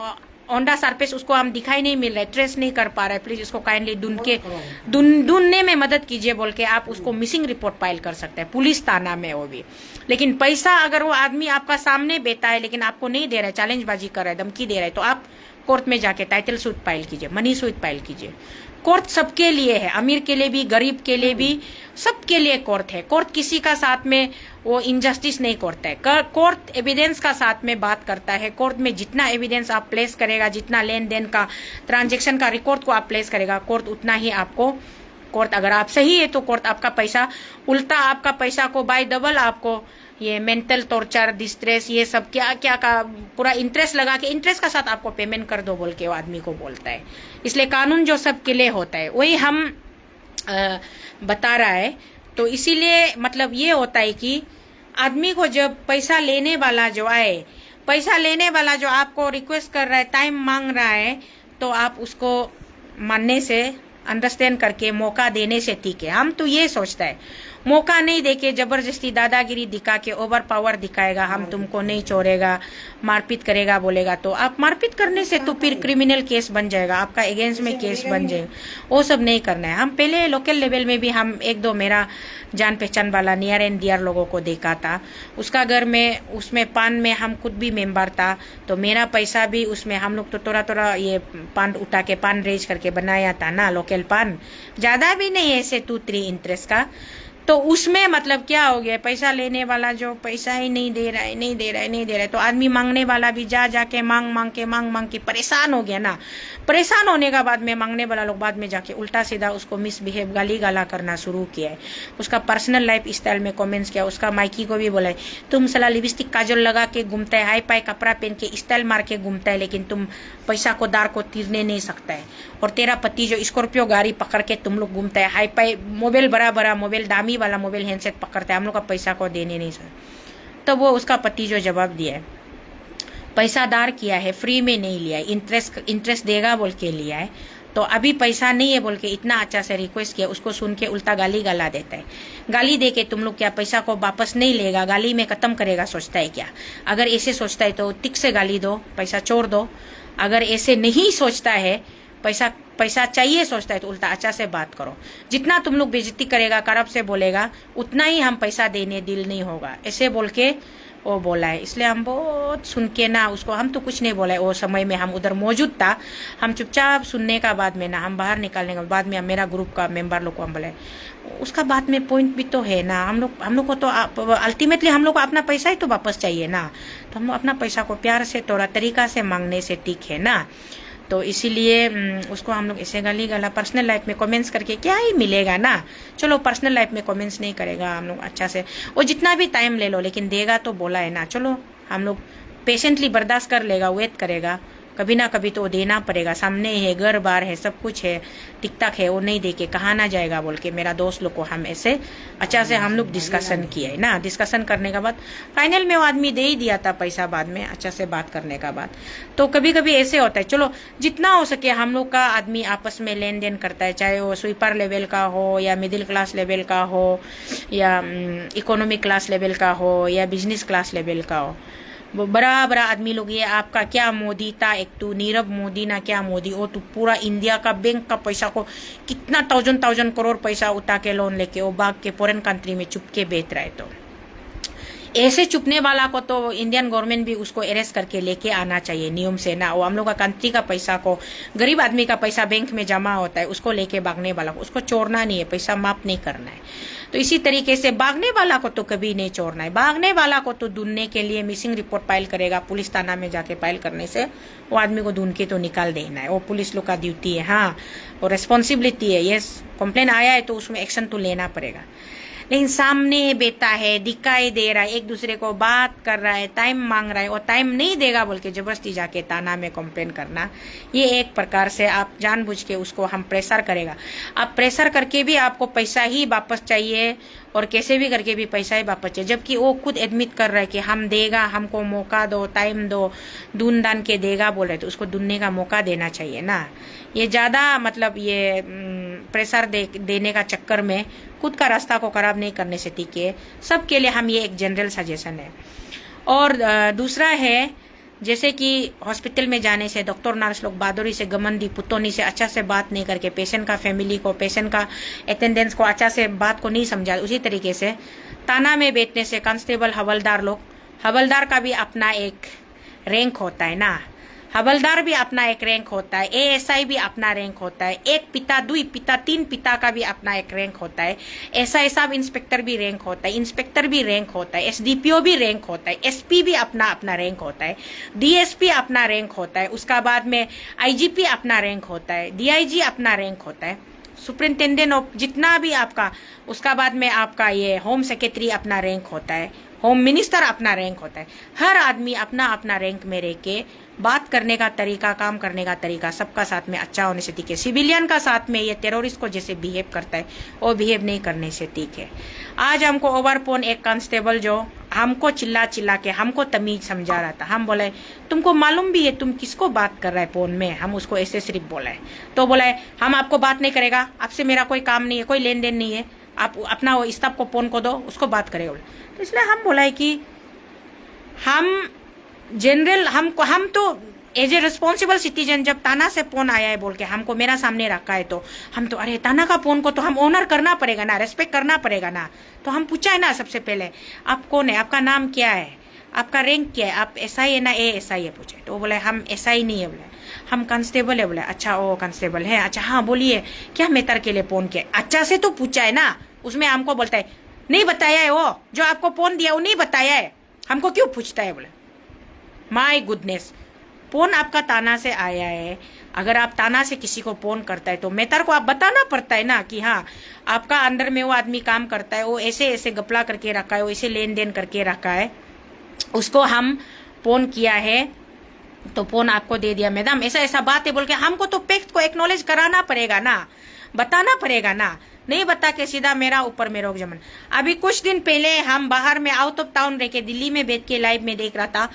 ऑन सरफेस उसको हम दिखाई नहीं मिल रहा है, ट्रेस नहीं कर पा रहा है। प्लीज इसको काइंडली ढूंढने में मदद कीजिए बोल के आप उसको मिसिंग रिपोर्ट फाइल कर सकते हैं पुलिस थाना में, वो भी। लेकिन पैसा अगर वो आदमी आपका सामने बेटा है लेकिन आपको नहीं दे रहा है, चैलेंजबाजी कर रहा है, धमकी दे रहा है, तो आप कोर्ट में जाके टाइटल सूट फाइल कीजिए, मनी सूट फाइल कीजिए। कोर्ट सबके लिए है, अमीर के लिए भी, गरीब के लिए भी, सबके लिए कोर्ट है। कोर्ट किसी का साथ में वो इनजस्टिस नहीं करता है। कोर्ट एविडेंस का साथ में बात करता है। कोर्ट में जितना एविडेंस आप प्लेस करेगा, जितना लेन देन का, ट्रांजेक्शन का रिकॉर्ड को आप प्लेस करेगा, कोर्ट उतना ही आपको, कोर्ट अगर आप सही है तो कोर्ट आपका पैसा, उल्टा आपका पैसा को बाय डबल आपको ये मेंटल टॉर्चर, डिस्ट्रेस, ये सब क्या क्या का पूरा इंटरेस्ट लगा के, इंटरेस्ट का साथ आपको पेमेंट कर दो बोल के वो आदमी को बोलता है। इसलिए कानून जो सबके लिए होता है वही हम बता रहा है। तो इसीलिए मतलब ये होता है कि आदमी को जब पैसा लेने वाला जो आए, पैसा लेने वाला जो आपको रिक्वेस्ट कर रहा है, टाइम मांग रहा है, तो आप उसको मानने से, अंडरस्टैंड करके, मौका देने से ठीक है। हम तो ये सोचता है, मौका नहीं देके जबरदस्ती दादागिरी दिखा के, ओवर पावर दिखाएगा, हम तुमको नहीं छोड़ेगा, मारपीट करेगा बोलेगा, तो आप मारपीट करने से तो फिर क्रिमिनल केस बन जाएगा, आपका अगेंस्ट में केस बन जाएगा। वो सब नहीं करना है। हम पहले लोकल लेवल में भी हम एक दो मेरा जान पहचान वाला नियर एंड डियर लोगों को देखा था, उसका घर में, उसमें पान में हम खुद भी मेंबर था, तो मेरा पैसा भी उसमें हम लोग तो थोड़ा थोड़ा ये पान उठा के, पान रेज करके बनाया था ना, लोकल पान, ज्यादा भी नहीं, ऐसे 2-3 इंटरेस्ट का। तो उसमें मतलब क्या हो गया, पैसा लेने वाला जो पैसा ही नहीं दे रहा है, नहीं दे रहा है, नहीं दे रहा है, तो आदमी मांगने वाला भी जा जाके मांग के परेशान हो गया ना। परेशान होने का बाद में मांगने वाला लोग बाद में जाके उल्टा सीधा उसको मिसबिहेव, गाली गाला करना शुरू किया है। उसका पर्सनल लाइफ स्टाइल में कमेंट्स किया, उसका माइकी को भी बोला है, तुम सला लिपस्टिक काजल लगा के घूमता है, हाई पाई कपड़ा पहन के स्टाइल मार के घूमता है, लेकिन तुम पैसा को दार को तीरने नहीं सकता है। और तेरा पति जो स्कॉर्पियो गाड़ी पकड़ के तुम लोग घूमता है, हाई पाई मोबाइल, बड़ा बड़ा मोबाइल, दामी वाला मोबाइल हैंडसेट पकड़ता है, हम लोग का पैसा को देने नहीं सकता। तो वो उसका पति जो जवाब दिया है, पैसा दार किया है, फ्री में नहीं लिया है, इंटरेस्ट देगा बोल के लिया है, तो अभी पैसा नहीं है बोल के इतना अच्छा से रिक्वेस्ट किया, उसको सुन के उल्टा गाली गला देता है। गाली दे के तुम लोग क्या पैसा को वापस नहीं लेगा, गाली में खत्म करेगा सोचता है क्या? अगर ऐसे सोचता है तो टिक से गाली दो, पैसा छोड़ दो। अगर ऐसे नहीं सोचता है, पैसा चाहिए सोचता है, तो उल्टा अच्छा से बात करो। जितना तुम लोग बेइज्जती करेगा, करब से बोलेगा, उतना ही हम पैसा देने दिल नहीं होगा, ऐसे बोल के वो बोला है। इसलिए हम बहुत सुन के ना उसको, हम तो कुछ नहीं बोला है वो समय में, हम उधर मौजूद था। हम चुपचाप सुनने का बाद में ना, हम बाहर निकालने का बाद में मेरा ग्रुप का मेंबर लोग को हम बोले उसका बात में पॉइंट भी तो है ना। हम लोग को तो अल्टीमेटली हम लोग को अपना पैसा ही तो वापस चाहिए ना। तो हम लोग अपना पैसा को प्यार से थोड़ा तरीका से मांगने से ठीक है ना। तो इसीलिए उसको हम लोग ऐसे गाली गला, पर्सनल लाइफ में कमेंट्स करके क्या ही मिलेगा ना। चलो पर्सनल लाइफ में कमेंट्स नहीं करेगा हम लोग, अच्छा से वो जितना भी टाइम ले लो, लेकिन देगा तो बोला है ना। चलो हम लोग पेशेंटली बर्दाश्त कर लेगा, वेट करेगा, कभी ना कभी तो देना पड़ेगा। सामने है, घर बार है, सब कुछ है, टिक टाक है, वो नहीं दे के कहाँ ना जाएगा बोल के मेरा दोस्त लोग को हम ऐसे अच्छा से हम लोग डिस्कशन किए है ना। डिस्कशन करने के बाद फाइनल में वो आदमी दे ही दिया था पैसा बाद में, अच्छा से बात करने का बाद। तो कभी कभी ऐसे होता है, चलो जितना हो सके हम लोग का आदमी आपस में लेन देन करता है, चाहे वो स्वीपर लेवल का हो या मिडिल क्लास लेवल का हो या इकोनॉमिक क्लास लेवल का हो या बिजनेस क्लास लेवल का हो। वो बड़ा बड़ा आदमी लोग, ये आपका क्या मोदी था, एक तो नीरव मोदी ना क्या मोदी, वो तो पूरा इंडिया का बैंक का पैसा को कितना थाउजेंड करोड़ पैसा उठा के लोन लेके वो भाग के फॉरेन कंट्री में चुपके बेच रहा है। तो ऐसे चुपने वाला को तो इंडियन गवर्नमेंट भी उसको अरेस्ट करके लेके आना चाहिए नियम से ना। वो हम लोग का कंट्री का पैसा को, गरीब आदमी का पैसा बैंक में जमा होता है, उसको लेके भागने वाला को उसको चोरना नहीं है, पैसा माफ नहीं करना है। तो इसी तरीके से भागने वाला को तो कभी नहीं छोड़ना है। भागने वाला को तो ढूंढने के लिए मिसिंग रिपोर्ट फाइल करेगा, पुलिस थाना में जाके फाइल करने से वो आदमी को ढूंढ के तो निकाल देना है। वो पुलिस लोग का ड्यूटी है, हाँ, वो रेस्पॉन्सिबिलिटी है। यस, कंप्लेन आया है तो उसमें एक्शन तो लेना पड़ेगा। लेकिन सामने बैठा है, दिखाई दे रहा है, एक दूसरे को बात कर रहा है, टाइम मांग रहा है और टाइम नहीं देगा बोल के जबरदस्ती जाके थाना में कंप्लेन करना, ये एक प्रकार से आप जानबूझ के उसको हम प्रेशर करेगा। आप प्रेशर करके भी आपको पैसा ही वापस चाहिए और कैसे भी करके भी पैसा ही वापस चाहिए, जबकि वो खुद एडमिट कर रहा है कि हम देगा, हमको मौका दो, टाइम दो, ढूंढ दान के देगा बोल रहे, तो उसको ढूंढने का मौका देना चाहिए ना। ये ज़्यादा मतलब ये प्रेशर देने का चक्कर में खुद का रास्ता को खराब नहीं करने से ठीक है। सबके लिए हम ये एक जनरल सजेशन है। और दूसरा है, जैसे कि हॉस्पिटल में जाने से डॉक्टर नर्स लोग बहादुरी से, गमंदी पुतौनी से अच्छा से बात नहीं करके पेशेंट का फैमिली को, पेशेंट का अटेंडेंस को अच्छा से बात को नहीं समझा, उसी तरीके से थाना में बैठने से कांस्टेबल, हवलदार लोग, हवलदार का भी अपना एक रैंक होता है ना, हवलदार भी अपना एक रैंक होता है, एएसआई भी अपना रैंक होता है, एक पिता, दुई पिता, तीन पिता का भी अपना एक रैंक होता है, एसआई सब इंस्पेक्टर भी रैंक होता है, इंस्पेक्टर भी रैंक होता है, एसडीपीओ भी रैंक होता है, एसपी भी अपना अपना रैंक होता है, डीएसपी अपना रैंक होता है, उसका बाद में आईजीपी अपना रैंक होता है, डीआईजी अपना रैंक होता है, सुपरिंटेंडेंट ऑफ जितना भी आपका, उसका बाद में आपका ये होम सेक्रेटरी अपना रैंक होता है, होम मिनिस्टर अपना रैंक होता है। हर आदमी अपना अपना रैंक में रह के बात करने का तरीका, काम करने का तरीका सबका साथ में अच्छा होने से ठीक है। सिविलियन का साथ में ये टेररिस्ट को जैसे बिहेव करता है वो बिहेव नहीं करने से ठीक है। आज हमको ओवरपोन एक कांस्टेबल जो हमको चिल्ला चिल्ला के हमको तमीज समझा रहा था, हम बोले तुमको मालूम भी है तुम किसको बात कर रहा है फोन में, हम उसको ऐसे सिर्फ बोला है, तो बोला है हम आपको बात नहीं करेगा, आपसे मेरा कोई काम नहीं है, कोई लेन देन नहीं है, आप अपना वो स्टाफ को फोन को दो, उसको बात करेगा। तो इसलिए हम बोला है कि हम जनरल, हम तो एज ए रिस्पॉन्सिबल सिटीजन, जब ताना से फोन आया है बोल के हमको मेरा सामने रखा है, तो हम तो अरे ताना का फोन को तो हम ऑनर करना पड़ेगा ना, रेस्पेक्ट करना पड़ेगा ना। तो हम पूछा है ना सबसे पहले आप कौन है, आपका नाम क्या है, आपका रैंक क्या है, आप एसआई है ना, एएसआई है पूछे, तो बोले हम एसआई नहीं है, बोले हम कांस्टेबल है। बोले अच्छा ओ कांस्टेबल है, अच्छा हाँ बोलिए क्या मेटर के लिए फोन किया, अच्छा से तो पूछा है ना। उसमें हमको बोलता है नहीं बताया है, वो जो आपको फोन दिया वो नहीं बताया है, हमको क्यों पूछता है। बोले माय गुडनेस, फोन आपका ताना से आया है, अगर आप ताना से किसी को फोन करता है तो मेटर को आप बताना पड़ता है ना कि हाँ आपका अंदर में वो आदमी काम करता है, वो ऐसे ऐसे गपला करके रखा है, वो ऐसे लेन देन करके रखा है, उसको हम फोन किया है तो फोन आपको दे दिया मैडम, ऐसा ऐसा बात है बोल के हमको तो फैक्ट को एक्नॉलेज कराना पड़ेगा ना, बताना पड़ेगा ना। नहीं बता के सीधा मेरा ऊपर में रोक जमन। अभी कुछ दिन पहले हम बाहर में आउट ऑफ टाउन रह के दिल्ली में बैठ के लाइव में देख रहा था,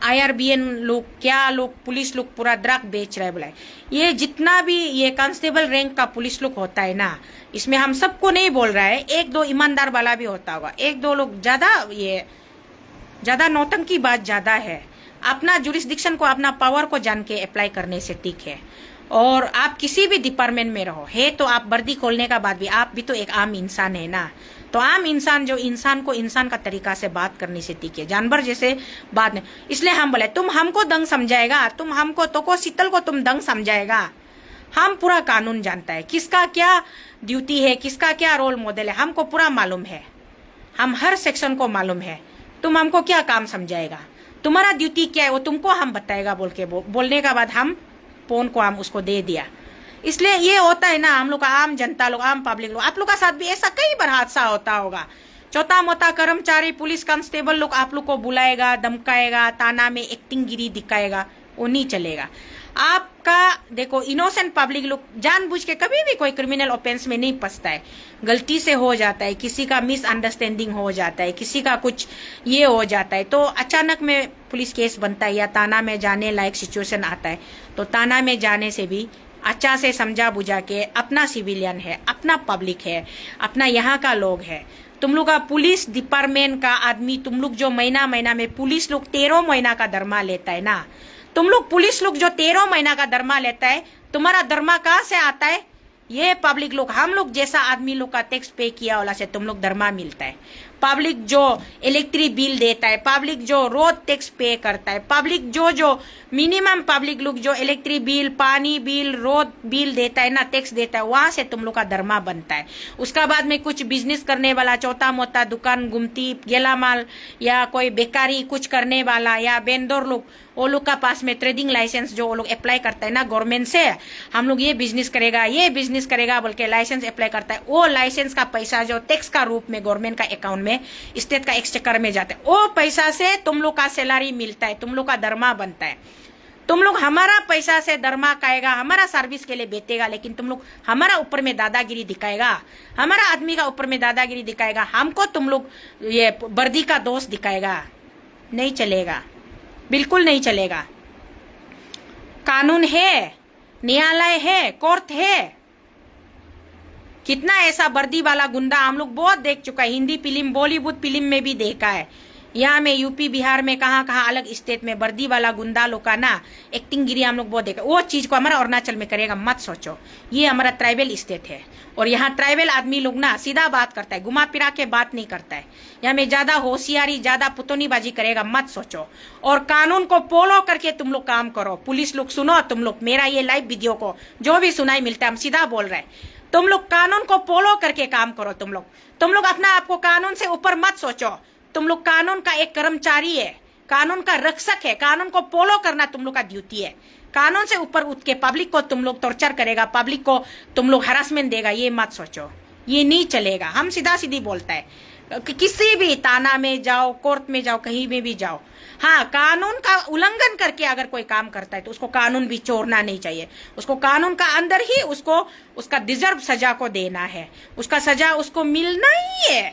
IRBN लोग, क्या लोग, पुलिस लोग पूरा ड्रग बेच रहे बोला। ये जितना भी ये कांस्टेबल रैंक का पुलिस लोग होता है ना, इसमें हम सबको नहीं बोल रहा है, एक दो ईमानदार वाला भी होता होगा, एक दो लोग ज्यादा नौटंकी बात ज्यादा है। अपना जुरिस्डिक्शन को, अपना पावर को जान के अप्लाई करने से ठीक है। और आप किसी भी डिपार्टमेंट में रहो है तो आप वर्दी खोलने का बाद भी आप भी तो एक आम इंसान है ना। तो आम इंसान जो इंसान को इंसान का तरीका से बात करने से ठीक है, जानवर जैसे बात नहीं। इसलिए हम बोले तुम हमको दंग समझाएगा, तुम हमको तो को शीतल को तुम दंग समझाएगा। हम पूरा कानून जानता है, किसका क्या ड्यूटी है, किसका क्या रोल मॉडल है, हमको पूरा मालूम है। हम हर सेक्शन को मालूम है। तुम हमको क्या काम समझाएगा, तुम्हारा ड्यूटी क्या है वो तुमको हम बताएगा बोल के बोलने का बाद हम फोन को हम उसको दे दिया। इसलिए ये होता है ना, हम लोग का आम जनता लोग, आम पब्लिक लोग, आप लोग का साथ भी ऐसा कई बार हादसा होता होगा। छोटा मोटा कर्मचारी, पुलिस कांस्टेबल लोग आप लोग को बुलाएगा, धमकाएगा, ताना में एक्टिंग गिरी दिखाएगा, वो नहीं चलेगा। आपका देखो इनोसेंट पब्लिक लोग जानबूझ के कभी भी कोई क्रिमिनल ऑफेंस में नहीं फंसता है। गलती से हो जाता है, किसी का मिसअंडरस्टैंडिंग हो जाता है, किसी का कुछ ये हो जाता है तो अचानक में पुलिस केस बनता है या ताना में जाने लायक सिचुएशन आता है। तो ताना में जाने से भी अच्छा से समझा बुझा के, अपना सिविलियन है, अपना पब्लिक है, अपना यहाँ का लोग है, तुम लोग का पुलिस डिपार्टमेंट का आदमी, तुम लोग जो महीना महीना में पुलिस लोग 13 महीना का दरमा लेता है ना, तुम लोग पुलिस लोग जो 13 महीना का दरमा लेता है, तुम्हारा दरमा कहाँ से आता है? ये पब्लिक लोग, हम लोग जैसा आदमी लोग का टैक्स पे किया वाला से तुम लोग दरमा मिलता है। पब्लिक जो इलेक्ट्रिक बिल देता है, पब्लिक जो रोड टैक्स पे करता है, पब्लिक जो मिनिमम पब्लिक लोग जो इलेक्ट्रिक बिल, पानी बिल, रोड बिल देता है ना, टैक्स देता है, वहां से तुम लोग का दरमा बनता है। उसका बाद में कुछ बिजनेस करने वाला, छोटा मोटा दुकान गुमती, गेला माल या कोई बेकारी कुछ करने वाला या वेंडर लोग, वो लोग का पास में ट्रेडिंग लाइसेंस जो वो लोग अप्लाई करता है ना गवर्नमेंट से, हम लोग ये बिजनेस करेगा बोल के लाइसेंस अप्लाई करता है। वो लाइसेंस का पैसा जो टैक्स का रूप में गवर्नमेंट का अकाउंट में, स्टेट का एक्सचेकर में जाता है, वो पैसा से तुम लोग का सैलरी मिलता है, तुम लोग का दरमा बनता है। तुम लोग हमारा पैसा से दरमा खाएगा, हमारा सर्विस के लिए बेचेगा, लेकिन तुम लोग हमारा ऊपर में दादागिरी दिखाएगा, हमारा आदमी का ऊपर में दादागिरी दिखाएगा, हमको तुम लोग ये वर्दी का दोष दिखाएगा, नहीं चलेगा, बिल्कुल नहीं चलेगा। कानून है, न्यायालय है, कोर्ट है। कितना ऐसा वर्दी वाला गुंडा हम लोग बहुत देख चुका है, हिंदी फिल्म, बॉलीवुड फिल्म में भी देखा है। यहाँ में यूपी बिहार में कहाँ कहाँ अलग स्टेट में वर्दी वाला गुंडा लोग का ना एक्टिंग गिरी हम लोग बहुत देखा। वो चीज को हमारा अरुणाचल में करेगा मत सोचो। ये हमारा ट्राइबल स्टेट है और यहाँ ट्राइबल आदमी लोग ना सीधा बात करता है, घुमा फिरा के बात नहीं करता है। यहाँ में ज्यादा होशियारी, ज्यादा पुतौनीबाजी करेगा मत सोचो। और कानून को फॉलो करके तुम लोग काम करो। पुलिस लोग सुनो, तुम लोग मेरा ये लाइव वीडियो को जो भी सुनाई मिलता है, हम सीधा बोल रहे हैं, तुम लोग कानून को फॉलो करके काम करो। तुम लोग अपना आपको कानून से ऊपर मत सोचो। तुम लोग कानून का एक कर्मचारी है, कानून का रक्षक है, कानून को फॉलो करना तुम लोग का ड्यूटी है। कानून से ऊपर उठ के पब्लिक को तुम लोग टॉर्चर करेगा, पब्लिक को तुम लोग हरासमेंट देगा, ये मत सोचो, ये नहीं चलेगा। हम सीधा सीधी बोलता है कि किसी भी थाना में जाओ, कोर्ट में जाओ, कहीं में भी जाओ, हाँ कानून का उल्लंघन करके अगर कोई काम करता है तो उसको कानून भी छोड़ना नहीं चाहिए। उसको कानून का अंदर ही उसको उसका डिजर्व सजा को देना है, उसका सजा उसको मिलना ही है,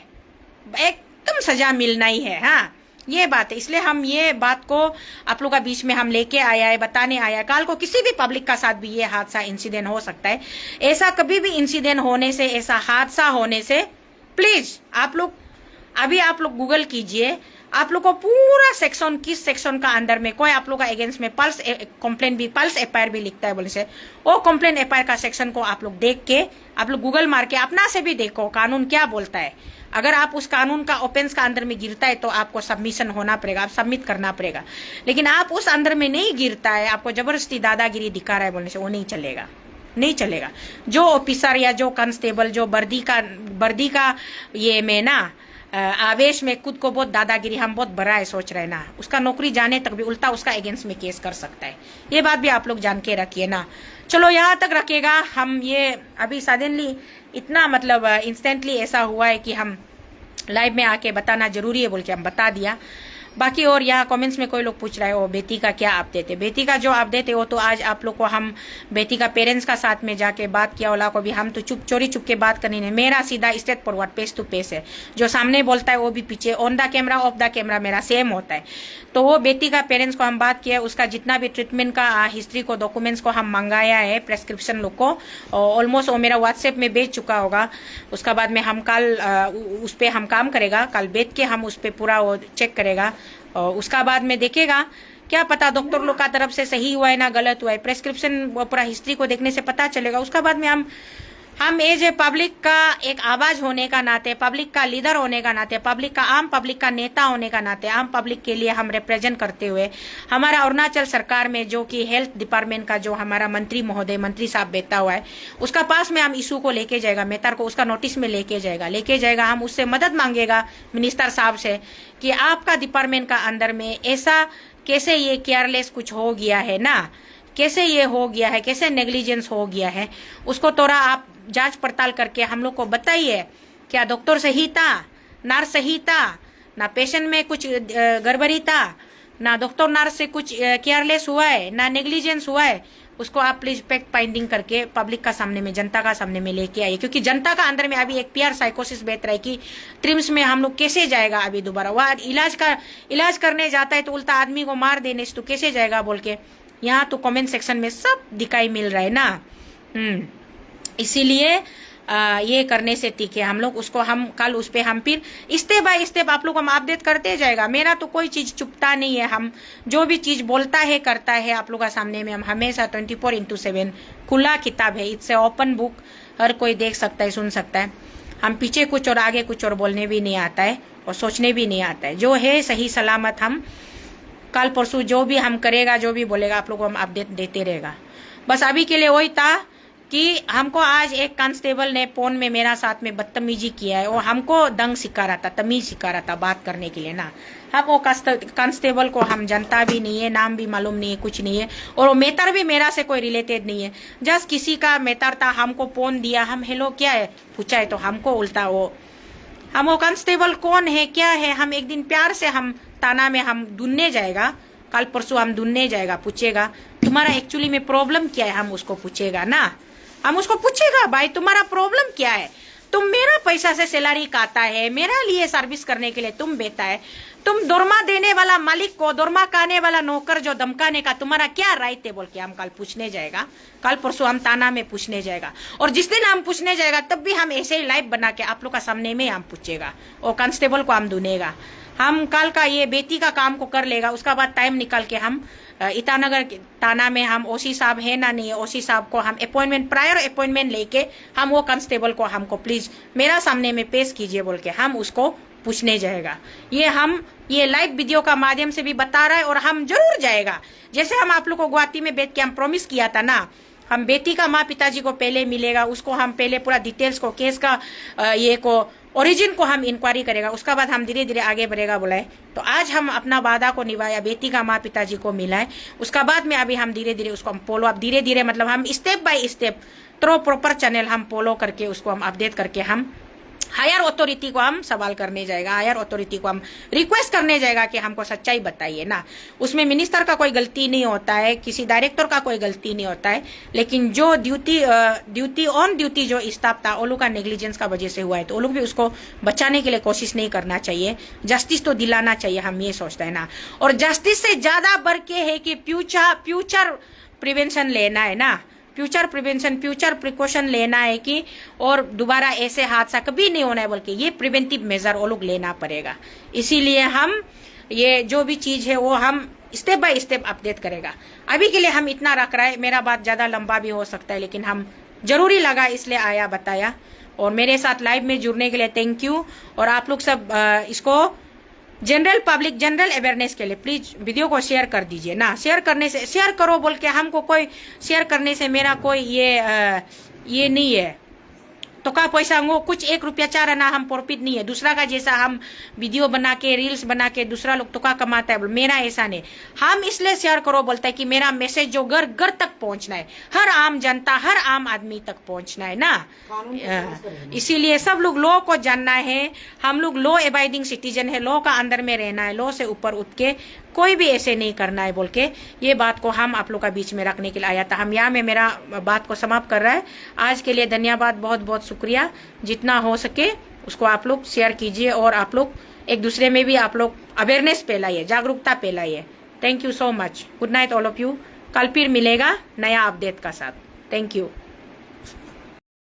एकदम सजा मिलना ही है। हाँ ये बात है, इसलिए हम ये बात को आप लोग का बीच में हम लेके आया है, बताने आया है। कल को किसी भी पब्लिक का साथ भी ये हादसा इंसिडेंट हो सकता है। ऐसा कभी भी इंसिडेंट होने से, ऐसा हादसा होने से प्लीज आप लोग अभी आप लोग गूगल कीजिए, आप लोग को पूरा सेक्शन, किस सेक्शन का अंदर में कोई आप लोग का अगेंस्ट में पल्स कंप्लेंट भी, पल्स एफआईआर भी लिखता है बोले से, वो कंप्लेंट एफआईआर का सेक्शन को आप लोग देख के, आप लोग गूगल मार के अपना से भी देखो कानून क्या बोलता है। अगर आप उस कानून का ऑफेंस का अंदर में गिरता है तो आपको सबमिशन होना पड़ेगा, आप सबमिट करना पड़ेगा। लेकिन आप उस अंदर में नहीं गिरता है, आपको जबरदस्ती दादागिरी दिखा रहा है बोलने से, वो नहीं चलेगा, नहीं चलेगा। जो ऑफिसर या जो कांस्टेबल जो वर्दी का ये में ना आवेश में खुद को बहुत दादागिरी, हम बहुत बड़ा है सोच रहे ना, उसका नौकरी जाने तक भी उल्टा उसका अगेंस्ट में केस कर सकता है। ये बात भी आप लोग जान के रखिए ना। चलो यहाँ तक रखेगा। हम ये अभी सडनली इतना मतलब इंस्टेंटली ऐसा हुआ है कि हम लाइव में आके बताना जरूरी है बोल के हम बता दिया। बाकी और यहाँ कमेंट्स में कोई लोग पूछ रहा है वो बेटी का क्या अपडेट है। बेटी का जो अपडेट है वो तो आज आप लोग को हम बेटी का पेरेंट्स का साथ में जाके बात किया वाला को भी हम तो चोरी चुप के बात करनी नहीं। मेरा सीधा straight forward face to face है, जो सामने बोलता है वो भी पीछे on the camera off the camera मेरा सेम होता है। तो वो बेटी का पेरेंट्स को हम बात किया, उसका जितना भी ट्रीटमेंट का हिस्ट्री को डॉक्यूमेंट्स को हम मंगाया है, प्रेस्क्रिप्शन लोग को ऑलमोस्ट वो मेरा व्हाट्सएप में भेज चुका होगा। उसका बाद में हम कल उस पर हम काम करेगा, कल बैठ के हम उस पर पूरा वो चेक करेगा और उसका बाद में देखेगा। क्या पता डॉक्टर लोग का तरफ से सही हुआ है ना गलत हुआ है, प्रेस्क्रिप्शन पूरा हिस्ट्री को देखने से पता चलेगा। उसका बाद में हम एज ए पब्लिक का एक आवाज होने का नाते, पब्लिक का लीडर होने का नाते, आम पब्लिक का नेता होने का नाते, आम पब्लिक के लिए हम रिप्रेजेंट करते हुए हमारा अरुणाचल सरकार में जो कि हेल्थ डिपार्टमेंट का जो हमारा मंत्री साहब बैठा हुआ है, उसका पास में हम इशू को लेके जाएगा, मेटर को उसका नोटिस में लेके जाएगा। हम उससे मदद मांगेगा मिनिस्टर साहब से कि आपका डिपार्टमेंट का अंदर में ऐसा कैसे ये केयरलेस कुछ हो गया है ना, कैसे ये हो गया है, कैसे नेग्लिजेंस हो गया है, उसको थोड़ा आप जांच पड़ताल करके हम लोग को बताइए। क्या डॉक्टर सही था, नर्स सही था, ना पेशेंट में कुछ गड़बड़ी था, ना डॉक्टर नर्स से कुछ केयरलेस हुआ है, ना नेग्लिजेंस हुआ है, उसको आप प्लीज फैक्ट फाइंडिंग करके पब्लिक का सामने में, जनता का सामने में लेके आइए। क्योंकि जनता का अंदर में अभी एक पीआर साइकोसिस बैठ रहा है कि ट्रिम्स में हम लोग कैसे जाएगा अभी दोबारा, वह इलाज करने जाता है तो उल्टा आदमी को मार देने से तो कैसे जाएगा बोल के यहाँ तो कमेंट सेक्शन में सब दिखाई मिल रहा है ना। इसीलिए ये करने से ठीक है हम लोग उसको हम कल उस पे हम फिर स्टेप बाय स्टेप आप लोग हम अपडेट करते जाएगा। मेरा तो कोई चीज चुपता नहीं है, हम जो भी चीज बोलता है करता है आप लोग का सामने में हम हमेशा 24/7 खुला किताब है, इट्स ए ओपन बुक, हर कोई देख सकता है, सुन सकता है। हम पीछे कुछ और आगे कुछ और बोलने भी नहीं आता है और सोचने भी नहीं आता है। जो है सही सलामत हम कल परसों जो भी हम करेगा, जो भी बोलेगा आप लोग को हम अपडेट देते रहेगा। बस अभी के लिए वही था कि हमको आज एक कांस्टेबल ने फोन में मेरा साथ में बदतमीजी किया है और हमको दंग सिखा रहा था, तमीज सिखा रहा था बात करने के लिए ना। हम वो कांस्टेबल को हम जानता भी नहीं है, नाम भी मालूम नहीं है, कुछ नहीं है, और वो मेटर भी मेरा से कोई रिलेटेड नहीं है। जस्ट किसी का मेटर था, हमको फोन दिया, हम हेलो क्या है पूछा है तो हमको उल्टा वो कांस्टेबल कौन है क्या है, हम एक दिन प्यार से हम थाना में हम ढूंढने जाएगा, कल परसों हम ढूंढने जाएगा, पूछेगा तुम्हारा एक्चुअली में प्रॉब्लम क्या है, हम उसको पूछेगा ना, हम उसको पूछेगा भाई तुम्हारा प्रॉब्लम क्या है, तुम मेरा पैसा से सैलरी काटा है, मेरा लिए सर्विस करने के लिए तुम बेटा है, तुम दोरमा देने वाला मालिक को दोरमा खाने वाला नौकर जो धमकाने का तुम्हारा क्या राइट है बोल के हम कल पूछने जाएगा, कल परसों हम थाना में पूछने जाएगा। और जिस दिन हम पूछने जाएगा तब भी हम ऐसे ही लाइव बना के आप लोग का सामने में हम पूछेगा और कांस्टेबल को हम ढूंढेगा। हम कल का ये बेटी का काम को कर लेगा, उसका बाद टाइम निकाल के हम ईटानगर थाना में हम ओसी साहब है ना नहीं, ओसी साहब को हम प्रायर अपॉइंटमेंट लेके हम वो कांस्टेबल को हमको प्लीज मेरा सामने में पेश कीजिए बोल के हम उसको पूछने जाएगा। ये हम ये लाइव वीडियो का माध्यम से भी बता रहा है और हम जरूर जाएगा। जैसे हम आप लोग को गुवाहाटी में बैठ के हम प्रॉमिस किया था ना, हम बेटी का माँ पिताजी को पहले मिलेगा, उसको हम पहले पूरा डिटेल्स को केस का ये को ओरिजिन को हम इंक्वायरी करेगा, उसका बाद हम धीरे धीरे आगे बढ़ेगा बोला है। तो आज हम अपना वादा को निभाया, बेटी का माँ पिताजी को मिला है, उसका बाद में अभी हम धीरे धीरे उसको हम फॉलो अप धीरे धीरे मतलब हम step by step through proper channel हम फॉलो करके उसको हम अपडेट करके हम हायर अथॉरिटी को हम सवाल करने जाएगा, हायर अथॉरिटी को हम रिक्वेस्ट करने जाएगा कि हमको सच्चाई बताइए ना। उसमें मिनिस्टर का कोई गलती नहीं होता है, किसी डायरेक्टर का कोई गलती नहीं होता है, लेकिन जो ड्यूटी ऑन ड्यूटी जो स्टाफ था वो लोग का नेग्लिजेंस का वजह से हुआ है, तो वो लोग भी उसको बचाने के लिए कोशिश नहीं करना चाहिए, जस्टिस तो दिलाना चाहिए, हम ये सोचते हैं ना। और जस्टिस से ज्यादा बढ़ के है कि फ्यूचर प्रिवेंशन लेना है ना, फ्यूचर प्रिवेंशन फ्यूचर प्रिकॉशन लेना है कि और दोबारा ऐसे हादसा कभी नहीं होना है बोल के ये प्रिवेंटिव मेजर वो लोग लेना पड़ेगा। इसीलिए हम ये जो भी चीज है वो हम स्टेप बाय स्टेप अपडेट करेगा। अभी के लिए हम इतना रख रहा है, मेरा बात ज्यादा लंबा भी हो सकता है लेकिन हम जरूरी लगा इसलिए आया बताया। और मेरे साथ लाइव में जुड़ने के लिए थैंक यू। और आप लोग सब इसको जनरल पब्लिक जनरल अवेयरनेस के लिए प्लीज वीडियो को शेयर कर दीजिए ना। शेयर करने से शेयर करो बोल के हमको कोई शेयर करने से मेरा कोई ये नहीं है, तो का पैसा वो कुछ 1 रुपया 4 आना हम प्रॉफिट नहीं है। दूसरा का जैसा हम वीडियो बना के रील्स बना के दूसरा लोग तो का कमाता है, मेरा ऐसा नहीं। हम इसलिए शेयर करो बोलता है कि मेरा मैसेज जो घर घर तक पहुंचना है, हर आम जनता हर आम आदमी तक पहुंचना है ना। इसीलिए सब लोग लॉ को जानना है। हम लोग लॉ एबाइडिंग सिटीजन है, लॉ का अंदर में रहना है, लॉ से ऊपर उठ के कोई भी ऐसे नहीं करना है बोल के ये बात को हम आप लोग का बीच में रखने के लिए आया था। हम यहाँ में मेरा बात को समाप्त कर रहा है। आज के लिए धन्यवाद, बहुत बहुत शुक्रिया। जितना हो सके उसको आप लोग शेयर कीजिए और आप लोग एक दूसरे में भी आप लोग अवेयरनेस फैलाइए, जागरूकता फैलाइए। Thank you so much. Good night all of you. कल फिर मिलेगा नया अपडेट का साथ। Thank you.